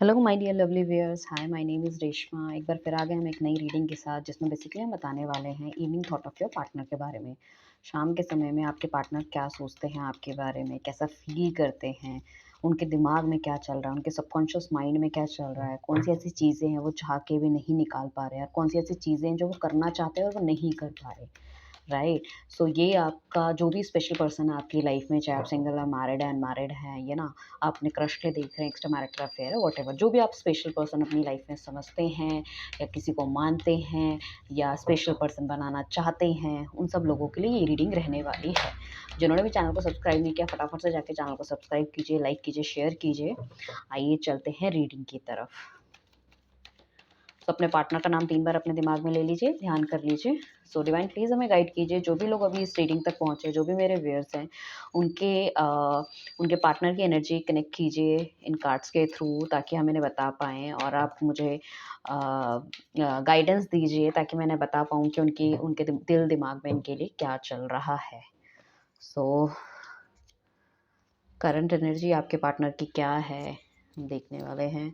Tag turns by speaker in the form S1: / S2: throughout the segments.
S1: Hello my dear lovely viewers, hi my name is Reshma. एक बार फिर आ गए हम एक नई रीडिंग के साथ, जिसमें बेसिकली हम बताने वाले हैं evening thought of your partner के बारे में। शाम के समय में आपके पार्टनर क्या सोचते हैं आपके बारे में, कैसा फील करते हैं, उनके दिमाग में क्या चल रहा है, उनके सबकॉन्शियस माइंड में क्या चल रहा है, कौन सी ऐसी चीज़ें हैं वो चाह के भी नहीं निकाल पा रहे हैं, और कौन सी ऐसी चीज़ें हैं जो वो करना चाहते हैं और वो नहीं कर पा रहे। राइट। सो ये आपका जो भी स्पेशल पर्सन है आपकी लाइफ में, चाहे आप सिंगल है, मैरिड है, अनमैरिड है, ये ना आप अपने क्रश के देख रहे हैं, एक्स्ट्रा मैरिटल अफेयर है, वॉट एवर, जो भी आप स्पेशल पर्सन अपनी लाइफ में समझते हैं या किसी को मानते हैं या स्पेशल पर्सन बनाना चाहते हैं, उन सब लोगों के लिए ये रीडिंग रहने वाली है। जिन्होंने भी चैनल को सब्सक्राइब नहीं किया, फटाफट से जाके चैनल को सब्सक्राइब कीजिए, लाइक कीजिए, शेयर कीजिए। आइए चलते हैं रीडिंग की तरफ। तो अपने पार्टनर का नाम 3 बार अपने दिमाग में ले लीजिए, ध्यान कर लीजिए। सो डिवाइन प्लीज़ हमें गाइड कीजिए, जो भी लोग अभी इस रीडिंग तक पहुँचे, जो भी मेरे व्यूअर्स हैं, उनके उनके पार्टनर की एनर्जी कनेक्ट कीजिए इन कार्ड्स के थ्रू, ताकि हम इन्हें बता पाएँ, और आप मुझे गाइडेंस दीजिए ताकि मैं इन्हें बता पाऊँ कि उनके दिल दिमाग में इनके लिए क्या चल रहा है। सो करंट एनर्जी आपके पार्टनर की क्या है, हम देखने वाले हैं।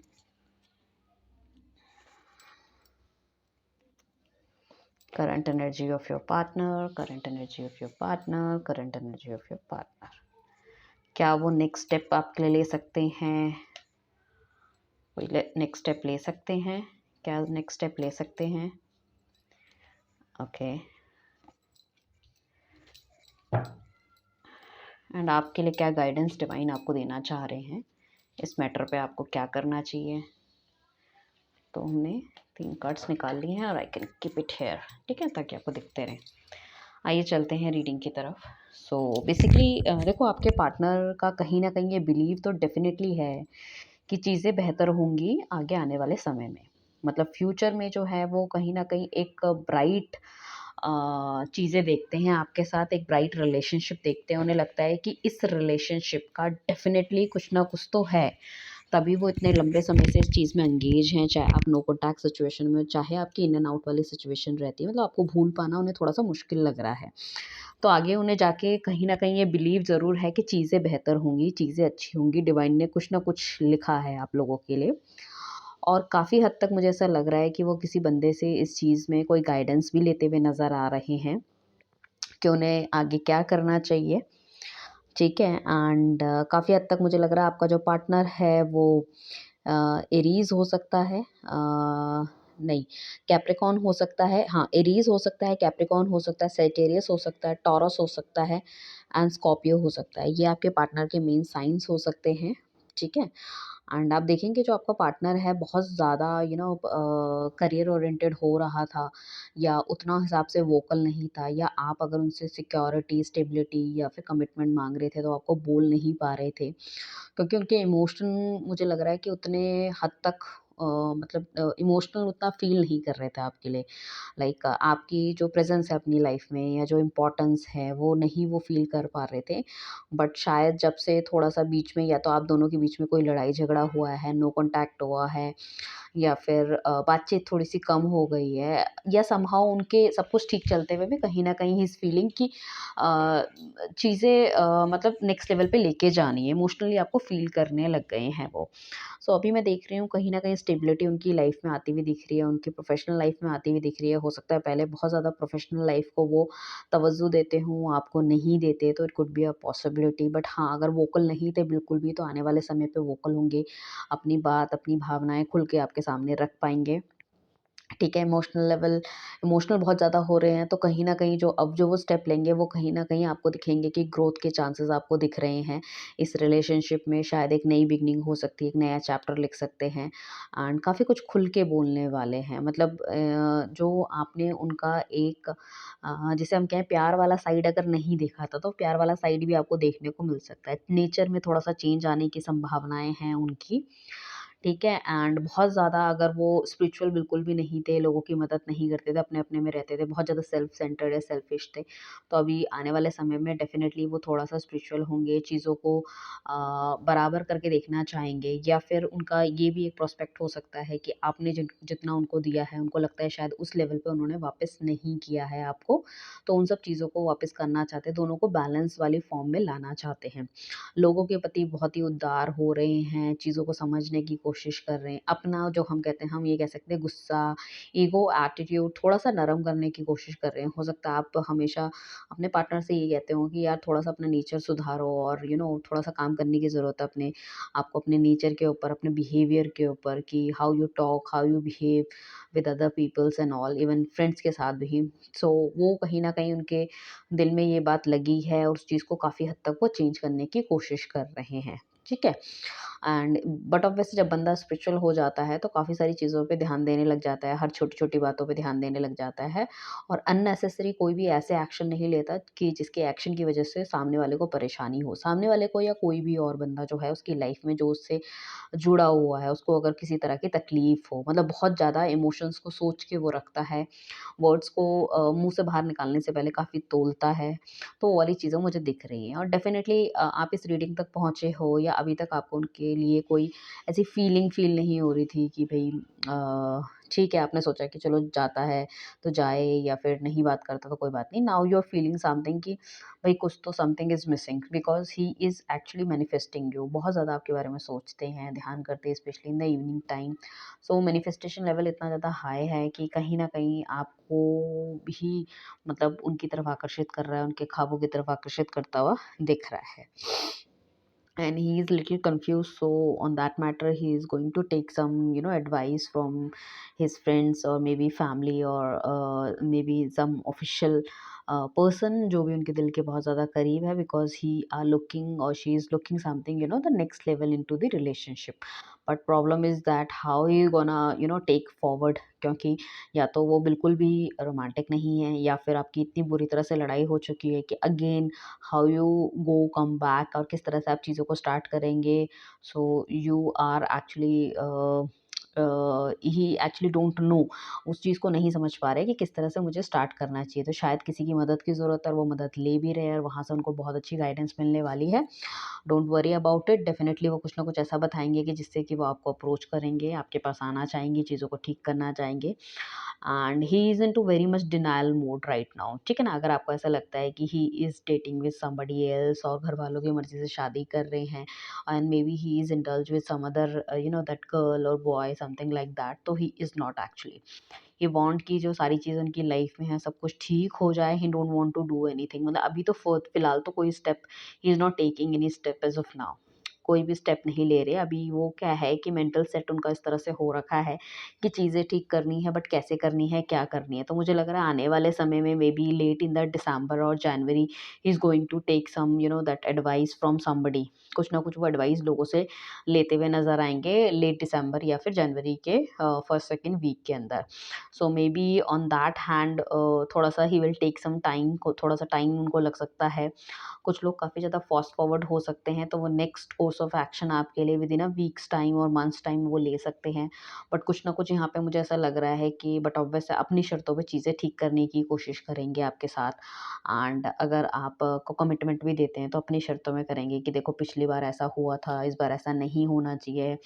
S1: Current energy of your partner, current energy of your partner, current energy of your partner. क्या वो नेक्स्ट स्टेप आपके लिए ले सकते हैं? कोई नेक्स्ट स्टेप ले सकते हैं? क्या नेक्स्ट स्टेप ले सकते हैं? ओके। एंड आपके लिए क्या गाइडेंस डिवाइन आपको देना चाह रहे हैं इस मैटर पे, आपको क्या करना चाहिए? तो हमने 3 कार्ड्स निकाल लिए हैं और I can keep it here, ठीक है, ताकि आपको दिखते रहें। आइए चलते हैं रीडिंग की तरफ। सो बेसिकली देखो, आपके पार्टनर का कहीं ना कहीं ये बिलीव तो डेफिनेटली है कि चीज़ें बेहतर होंगी आगे आने वाले समय में। मतलब फ्यूचर में जो है वो कहीं ना कहीं एक ब्राइट चीज़ें देखते हैं आपके साथ, एक ब्राइट रिलेशनशिप देखते हैं। उन्हें लगता है कि इस रिलेशनशिप का डेफिनेटली कुछ ना कुछ तो है, तभी वो इतने लंबे समय से इस चीज़ में एंगेज हैं। चाहे आप नो कॉन्टैक्ट सिचुएशन में, चाहे आपकी इन एंड आउट वाली सिचुएशन रहती है, मतलब आपको भूल पाना उन्हें थोड़ा सा मुश्किल लग रहा है। तो आगे उन्हें जाके कहीं न कहीं ये बिलीव ज़रूर है कि चीज़ें बेहतर होंगी, चीज़ें अच्छी होंगी, डिवाइन ने कुछ ना कुछ लिखा है आप लोगों के लिए। और काफ़ी हद तक मुझे ऐसा लग रहा है कि वो किसी बंदे से इस चीज़ में कोई गाइडेंस भी लेते हुए नज़र आ रहे हैं कि उन्हें आगे क्या करना चाहिए, ठीक है। एंड काफ़ी हद तक मुझे लग रहा है आपका जो पार्टनर है वो एरीज़ हो सकता है, नहीं, कैप्रिकॉर्न हो सकता है, हाँ, एरीज़ हो सकता है, कैप्रिकॉर्न हो सकता है, सजिटेरियस हो सकता है, टॉरस हो सकता है एंड स्कॉर्पियो हो सकता है। ये आपके पार्टनर के मेन साइन्स हो सकते हैं, ठीक है। एंड आप देखेंगे जो आपका पार्टनर है बहुत ज़्यादा करियर ओरिएंटेड हो रहा था, या उतना हिसाब से वोकल नहीं था, या आप अगर उनसे सिक्योरिटी, स्टेबिलिटी या फिर कमिटमेंट मांग रहे थे तो आपको बोल नहीं पा रहे थे, क्योंकि उनके इमोशन मुझे लग रहा है कि उतने हद तक मतलब इमोशनल उतना फ़ील नहीं कर रहे थे आपके लिए। लाइक आपकी जो प्रेज़ेंस है अपनी लाइफ़ में, या जो इम्पोर्टेंस है वो नहीं वो फ़ील कर पा रहे थे। बट शायद जब से थोड़ा-सा बीच में, या तो आप दोनों के बीच में कोई लड़ाई झगड़ा हुआ है, नो कॉन्टैक्ट हुआ है, या फिर बातचीत थोड़ी-सी कम हो गई है, या समहाउ उनके सब कुछ ठीक चलते हुए भी कहीं न कहीं ही इस फीलिंग की चीज़ें मतलब नेक्स्ट लेवल पे लेके जानी है, इमोशनली आपको फ़ील करने लग गए हैं वो। सो अभी मैं देख रही हूँ कहीं न कहीं स्टेबिलिटी उनकी लाइफ़ में आती हुई दिख रही है, उनकी प्रोफ़ेशनल लाइफ़ में आती हुई दिख रही है। हो सकता है पहले बहुत ज़्यादा प्रोफ़ेशनल लाइफ़ को वो तवज्जो देते हों, आपको नहीं देते, तो it could be a possibility. But हाँ, अगर वोकल नहीं थे बिल्कुल भी, तो आने वाले समय पे वोकल होंगे, अपनी बात, अपनी भावनाएँ खुल के आपके सामने रख पाएँगे। ठीक है, इमोशनल बहुत ज़्यादा हो रहे हैं, तो कहीं न कहीं जो वो स्टेप लेंगे, वो कहीं न कहीं आपको दिखेंगे कि ग्रोथ के चांसेस आपको दिख रहे हैं। इस रिलेशनशिप में शायद एक नई बिगिनिंग हो सकती है, एक नया चैप्टर लिख सकते हैं एंड काफ़ी कुछ खुल के बोलने वाले हैं। मतलब जो आपने उनका एक जिसे हम कहें प्यार वाला साइड अगर नहीं देखा था, तो प्यार वाला साइड भी आपको देखने को मिल सकता है। नेचर में थोड़ा-सा चेंज आने की संभावनाएँ हैं उनकी। ठीक है। एंड बहुत ज़्यादा अगर वो स्पिरिचुअल बिल्कुल भी नहीं थे, लोगों की मदद नहीं करते थे, अपने-अपने में रहते थे, बहुत ज़्यादा सेल्फ सेंटर्ड या सेल्फिश थे। तो अभी आने वाले समय में डेफ़िनेटली वो थोड़ा-सा स्पिरिचुअल होंगे, चीज़ों को बराबर करके देखना चाहेंगे, या फिर उनका ये भी एक प्रोस्पेक्ट हो सकता है कि आपने जितना उनको दिया है, उनको लगता है शायद उस लेवल पे उन्होंने वापस नहीं किया है आपको, तो उन सब चीज़ों को वापस करना चाहते हैं, दोनों को बैलेंस वाली फ़ॉर्म में लाना चाहते हैं। लोगों के प्रति बहुत ही उदार हो रहे हैं, चीज़ों को समझने की कोशिश कोशिश कर रहे हैं। अपना जो हम कहते हैं, हम ये कह सकते हैं गुस्सा, ईगो, एटीट्यूड थोड़ा-सा नरम करने की कोशिश कर रहे हैं। हो सकता है आप हमेशा अपने पार्टनर से ये कहते हो कि यार थोड़ा-सा अपना नेचर सुधारो, और थोड़ा-सा काम करने की ज़रूरत है अपने आपको, अपने नेचर के ऊपर, अपने बिहेवियर के ऊपर, कि how you talk, how you behave with other peoples and all, even friends के साथ भी। सो वो कहीं न कहीं उनके दिल में ये बात लगी है, और उस चीज़ को काफ़ी हद तक वो चेंज करने की कोशिश कर रहे हैं, ठीक है? एंड बट ऑब्वियसली जब बंदा स्पिरिचुअल हो जाता है तो काफ़ी सारी चीज़ों पे ध्यान देने लग जाता है, हर छोटी-छोटी बातों पे ध्यान देने लग जाता है, और अननेसेसरी कोई भी ऐसे एक्शन नहीं लेता कि जिसके एक्शन की वज़ह से सामने वाले को परेशानी हो। सामने वाले को या कोई भी और बंदा जो है उसकी लाइफ़ में जो उससे जुड़ा हुआ है, उसको अगर किसी तरह की तकलीफ़ हो, मतलब बहुत ज़्यादा इमोशंस को सोच के वो रखता है, वर्ड्स को मुँह से बाहर निकालने से पहले काफ़ी तोलता है, तो वो वाली चीज़ें मुझे दिख रही हैं। और डेफ़िनेटली आप इस रीडिंग तक पहुँचे हो, या अभी तक आपको उनके लिए कोई ऐसी फीलिंग फ़ील नहीं हो रही थी कि भई ठीक है, आपने सोचा कि चलो जाता है तो जाए, या फिर नहीं बात करता तो कोई बात नहीं। Now you are feeling something कि भई कुछ तो something is missing, because he is actually manifesting you. बहुत ज़्यादा आपके बारे में सोचते हैं, ध्यान करते हैं, specially in the evening time. So manifestation level इतना ज़्यादा हाई है कि कहीं न कहीं आपको भी मतलब उनकी तरफ आकर्षित कर रहा है, उनके ख्वाबों की तरफ आकर्षित करता हुआ दिख रहा है। And he is little confused, so on that matter he is going to take some advice from his friends, or maybe family, or maybe some official person जो भी उनके दिल के बहुत ज़्यादा करीब है, because he are looking, or she is looking something, the next level into the relationship. But problem is that how he gonna take forward, क्योंकि या तो वो बिल्कुल भी रोमांटिक नहीं है, या फिर आपकी इतनी बुरी तरह से लड़ाई हो चुकी है कि again how you go come back, और किस तरह से आप चीज़ों को स्टार्ट करेंगे। So you are actually he actually don't know, उस चीज़ को नहीं समझ पा रहे कि किस तरह से मुझे स्टार्ट करना चाहिए। तो शायद किसी की मदद की ज़रूरत है, और वो मदद ले भी रहे हैं, और वहाँ से उनको बहुत अच्छी गाइडेंस मिलने वाली है। Don't worry about it, definitely वो कुछ ना कुछ ऐसा बताएंगे कि जिससे कि वो आपको अप्रोच करेंगे, आपके पास आना चाहेंगे, चीज़ों को ठीक करना चाहेंगे। And he is into very much denial mode right now, ठीक है ना? अगर आपको ऐसा लगता है कि he is dating with somebody else, और घर वालों की मर्ज़ी से शादी कर रहे हैं, and maybe he is indulge with some other that girl और बॉय, समथिंग लाइक दैट, तो he is not actually. He want कि जो सारी चीज़ें उनकी लाइफ में है सब कुछ ठीक हो जाए। He don't want to do anything, मतलब अभी तो फिलहाल तो कोई step he is not taking any step as of now. कोई भी स्टेप नहीं ले रहे अभी। वो क्या है कि मेंटल सेट उनका इस तरह से हो रखा है कि चीज़ें ठीक करनी है, बट कैसे करनी है, क्या करनी है। तो मुझे लग रहा है आने वाले समय में may be late in the December और जनवरी ही is going to take some that advice from somebody. कुछ ना कुछ वो एडवाइस लोगों से लेते हुए नज़र आएँगे लेट दिसंबर या फिर जनवरी के फर्स्ट सेकंड वीक के अंदर। So maybe on that hand थोड़ा-सा ही विल टेक सम टाइम, को थोड़ा-सा टाइम उनको लग सकता है। कुछ लोग काफ़ी ज़्यादा फास्ट फॉरवर्ड हो सकते हैं, तो वो नेक्स्ट कोर्स ऑफ एक्शन आपके लिए विदिन अ वीक्स टाइम और मंथ्स टाइम वो ले सकते हैं। बट कुछ ना कुछ यहाँ पे मुझे ऐसा लग रहा है कि बट ऑब्वियस अपनी शर्तों पे चीज़ें ठीक करने की कोशिश करेंगे आपके साथ। एंड अगर आप को कमिटमेंट भी देते हैं तो अपनी शर्तों में करेंगे कि देखो पिछली बार ऐसा हुआ था, इस बार ऐसा नहीं होना चाहिए,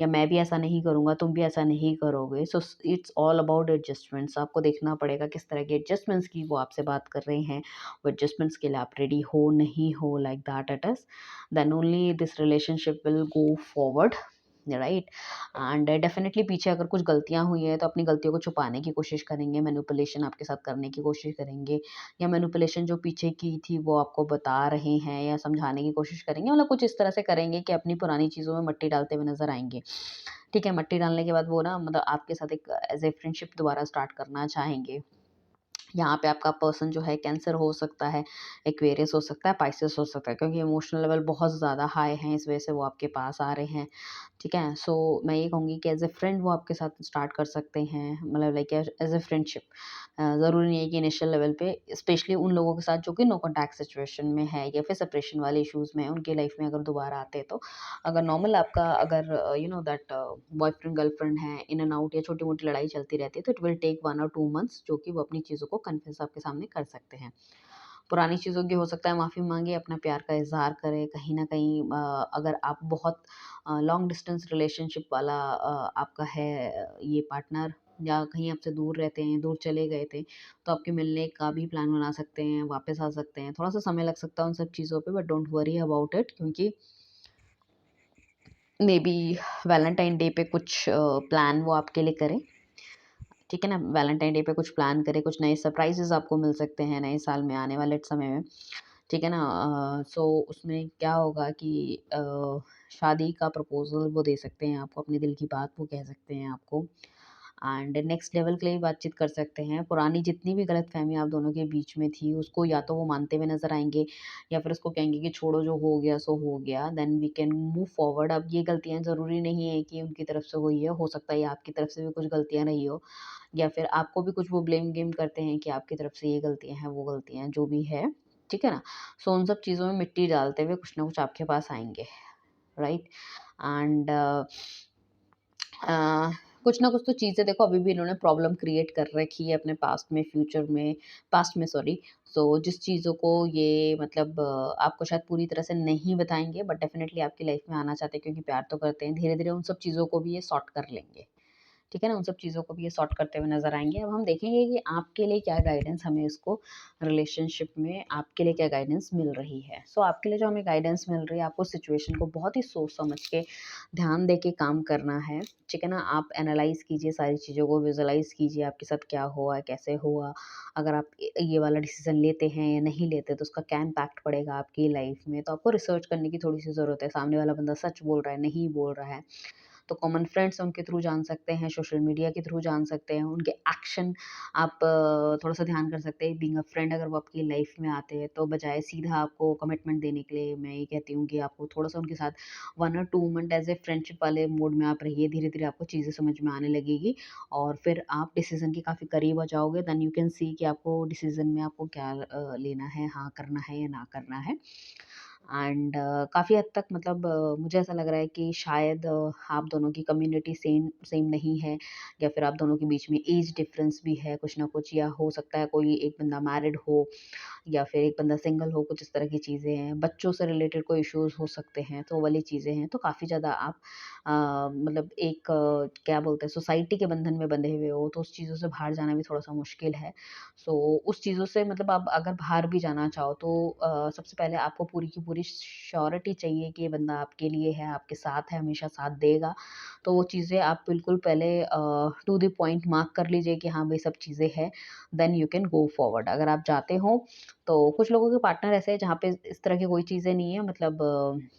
S1: या मैं भी ऐसा नहीं करूँगा, तुम भी ऐसा नहीं करोगे। So it's all about adjustments. आपको देखना पड़ेगा किस तरह के एडजस्टमेंट्स की वो आपसे बात कर रहे हैं। वो एडजस्टमेंट्स के लिए आप रेडी हो, नहीं हो, like that it is. Then only this relationship will go forward, right? And definitely पीछे अगर कुछ गलतियाँ हुई हैं तो अपनी गलतियों को छुपाने की कोशिश करेंगे, मैनिपुलेशन आपके साथ करने की कोशिश करेंगे, या मैनिपुलेशन जो पीछे की थी वो आपको बता रहे हैं या समझाने की कोशिश करेंगे, मतलब कुछ इस तरह से करेंगे कि अपनी पुरानी चीज़ों में मट्टी डालते हुए नज़र आएँगे। ठीक है, मट्टी डालने के बाद वो ना मतलब आपके साथ एक एज़ ए फ्रेंडशिप दोबारा स्टार्ट करना चाहेंगे। यहाँ पे आपका पर्सन जो है कैंसर हो सकता है, एक्वेरियस हो सकता है, पाइसेस हो सकता है, क्योंकि इमोशनल लेवल बहुत ज़्यादा हाई हैं, इस वजह से वो आपके पास आ रहे हैं, ठीक है? सो मैं ये कहूँगी कि एज़ अ फ्रेंड वो आपके साथ स्टार्ट कर सकते हैं, मतलब लाइक एज़ अ फ्रेंडशिप। ज़रूरी नहीं है कि इनिशियल लेवल पे, स्पेशली उन लोगों के साथ जो कि नो कॉन्टैक्ट सिचुएशन में है या फिर सेपरेशन वाले इश्यूज़ में है, उनकी लाइफ में अगर दोबारा आते हैं तो। अगर नॉर्मल आपका अगर दैट बॉयफ्रेंड गर्लफ्रेंड है, इन एंड आउट या छोटी-मोटी लड़ाई चलती रहती है, तो इट विल टेक 1 और 2 मंथ्स, जो कि वो अपनी चीज़ों को कन्फेस आपके सामने कर सकते हैं। पुरानी चीज़ों की हो सकता है माफ़ी माँगे, अपना प्यार का इज़हार करें। कहीं न कहीं अगर आप बहुत लॉन्ग डिस्टेंस रिलेशनशिप वाला आपका है ये पार्टनर, या कहीं आपसे दूर रहते हैं, दूर चले गए थे, तो आपके मिलने का भी प्लान बना सकते हैं, वापस आ सकते हैं। थोड़ा-सा समय लग सकता है उन सब चीज़ों पे, but don't worry about it, क्योंकि मे बी वैलेंटाइन डे पे कुछ प्लान वो आपके लिए करें, ठीक है ना? वैलेंटाइन डे पे कुछ प्लान करें, कुछ नए सरप्राइज़ेज़ आपको मिल सकते हैं नए साल में, आने वाले समय में, ठीक है ना? सो उसमें क्या होगा कि शादी का प्रपोज़ल वो दे सकते हैं आपको, अपने दिल की बात वो कह सकते हैं आपको, एंड नेक्स्ट लेवल के लिए बातचीत कर सकते हैं। पुरानी जितनी भी गलतफ़हमी आप दोनों के बीच में थी, उसको या तो वो मानते हुए नज़र आएँगे या फिर उसको कहेंगे कि छोड़ो, जो हो गया सो हो गया, then we can move forward. अब ये गलतियाँ ज़रूरी नहीं है कि उनकी तरफ से हुई है, हो सकता है आपकी तरफ से भी कुछ गलतियाँ रही हो, या फिर आपको भी कुछ वो ब्लेम गेम करते हैं कि आपकी तरफ से ये गलतियाँ हैं, वो गलतियाँ हैं, जो भी है, ठीक है ना? सो उन सब चीज़ों में मिट्टी डालते हुए कुछ ना कुछ आपके पास आएँगे, राइट? एंड अ, कुछ ना कुछ तो चीज़ें देखो, अभी भी इन्होंने प्रॉब्लम क्रिएट कर रखी है अपने पास्ट में, फ्यूचर में, पास्ट में सॉरी। सो जिस चीज़ों को ये मतलब आपको शायद पूरी तरह से नहीं बताएँगे, बट डेफ़िनेटली आपकी लाइफ़ में आना चाहते हैं क्योंकि प्यार तो करते हैं। धीरे-धीरे उन सब चीज़ों को भी ये सॉर्ट कर लेंगे। ठीक है ना? उन सब चीज़ों को भी ये सॉर्ट करते हुए नज़र आएँगे। अब हम देखेंगे कि आपके लिए क्या गाइडेंस हमें इसको रिलेशनशिप में आपके लिए क्या गाइडेंस मिल रही है। सो आपके लिए जो हमें गाइडेंस मिल रही है, आपको सिचुएशन को बहुत ही सोच समझ के, ध्यान दे के काम करना है, ठीक है ना? आप एनालाइज़ कीजिए सारी चीज़ों को, विज़ुअलाइज़ कीजिए आपके साथ क्या हुआ, कैसे हुआ? अगर आप ये वाला डिसीज़न लेते हैं या नहीं लेते तो उसका क्या इम्पैक्ट पड़ेगा आपकी लाइफ़ में। तो आपको रिसर्च करने की थोड़ी-सी ज़रूरत है, सामने वाला बंदा सच बोल रहा है, नहीं बोल रहा है। तो कॉमन फ्रेंड्स उनके थ्रू जान सकते हैं, सोशल मीडिया के थ्रू जान सकते हैं, उनके एक्शन आप थोड़ा-सा ध्यान कर सकते हैं। बीइंग अ फ्रेंड अगर वो आपकी लाइफ में आते हैं, तो बजाय सीधा आपको कमिटमेंट देने के लिए मैं ये कहती हूँ कि आपको थोड़ा-सा उनके साथ 1 और 2 मंथ एज़ ए फ्रेंडशिप वाले मोड में आप रहिए। धीरे-धीरे आपको चीज़ें समझ में आने लगेगी और फिर आप डिसीज़न के काफ़ी करीब आ जाओगे। देन यू कैन सी कि आपको डिसीज़न में आपको क्या लेना है, हाँ करना है या ना करना है। एंड काफ़ी हद तक मतलब मुझे ऐसा लग रहा है कि शायद आप दोनों की कम्युनिटी सेम सेम नहीं है, या फिर आप दोनों के बीच में एज डिफरेंस भी है कुछ ना कुछ, या हो सकता है कोई एक बंदा मैरिड हो या फिर एक बंदा सिंगल हो, कुछ इस तरह की चीज़ें हैं। बच्चों से रिलेटेड कोई इश्यूज़ हो सकते हैं, तो वो वाली चीज़ें हैं। तो काफ़ी ज़्यादा आप मतलब एक क्या बोलते हैं, सोसाइटी के बंधन में बंधे हुए हो, तो उस चीज़ों से बाहर जाना भी थोड़ा-सा मुश्किल है। सो उस चीज़ों से मतलब आप अगर बाहर भी जाना चाहो तो सबसे पहले आपको पूरी की पूरी श्योरिटी चाहिए कि ये बंदा आपके लिए है, आपके साथ है, हमेशा साथ देगा। तो वो चीज़ें आप बिल्कुल पहले टू द पॉइंट मार्क कर लीजिए कि हाँ, भई सब चीज़ें हैं, then you can go forward. अगर आप जाते हो तो कुछ लोगों के पार्टनर ऐसे हैं जहाँ पे इस तरह की कोई चीज़ें नहीं है, मतलब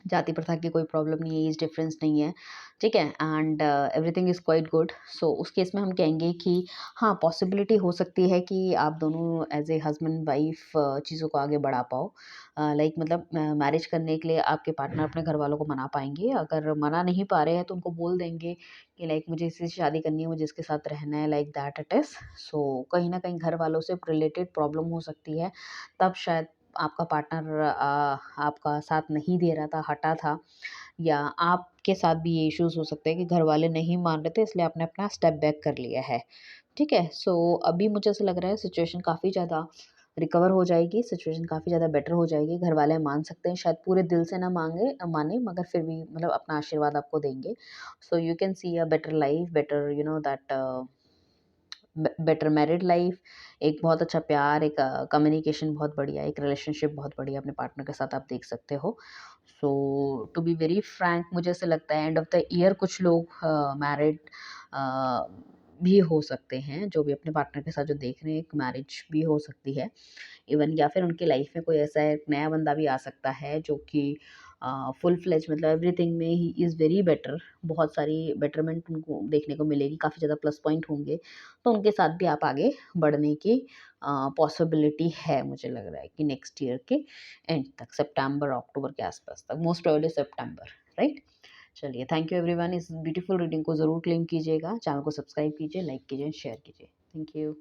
S1: जाति प्रथा की कोई प्रॉब्लम नहीं है, एज डिफरेंस नहीं है, ठीक है? And everything is quite good. So उस केस में हम कहेंगे कि हाँ, पॉसिबिलिटी हो सकती है कि आप दोनों एज़ ए हस्बैंड वाइफ चीज़ों को आगे बढ़ा पाओ। लाइक मतलब मैरिज करने के लिए आपके पार्टनर अपने घरवालों को मना पाएँगे। अगर मना नहीं पा रहे हैं तो उनको बोल देंगे कि लाइक मुझे इसी से शादी करनी है, मुझे इसके साथ रहना है, लाइक दैट इट इज़। सो कहीं न कहीं घरवालों से रिलेटेड प्रॉब्लम हो सकती है, तब शायद आपका पार्टनर आपका साथ नहीं दे रहा था, हटा था, या आपके साथ भी ये इश्यूज़ हो सकते हैं कि घरवाले नहीं मान रहे थे, इसलिए आपने अपना स्टेप बैक कर लिया है। ठीक है? सो अभी मुझे ऐसा लग रहा है सिचुएशन काफ़ी ज़्यादा रिकवर हो जाएगी, सिचुएशन काफ़ी ज़्यादा बेटर हो जाएगी। घरवाले मान सकते हैं, शायद पूरे दिल से ना माने, मगर फिर भी मतलब अपना आशीर्वाद आपको देंगे। So you can see a better life, better you know that better married life, एक बहुत अच्छा प्यार, एक कम्युनिकेशन बहुत बढ़िया, एक रिलेशनशिप बहुत बढ़िया अपने पार्टनर के साथ आप देख सकते हो। सो टू बी वेरी फ्रैंक, मुझे ऐसा लगता है एंड ऑफ द ईयर कुछ लोग मैरिड भी हो सकते हैं, जो भी अपने पार्टनर के साथ जो देख रहे हैं, एक मैरिज भी हो सकती है इवन, या फिर उनकी लाइफ में कोई ऐसा एक नया बंदा भी आ सकता है जो कि फुल फ्लेज मतलब एवरीथिंग में ही इज़ वेरी बेटर। बहुत सारी बेटरमेंट उनको देखने को मिलेगी, काफ़ी ज़्यादा प्लस पॉइंट होंगे, तो उनके साथ भी आप आगे बढ़ने की पॉसिबिलिटी है। मुझे लग रहा है कि नेक्स्ट ईयर के एंड तक, सितंबर अक्टूबर के आसपास तक, मोस्ट प्रोबेबली सितंबर, राइट? चलिए, थैंक यू एवरीवन। इस ब्यूटीफुल रीडिंग को ज़रूर क्लेम कीजिएगा, चैनल को सब्सक्राइब कीजिए, लाइक कीजिए, शेयर कीजिए। Thank you.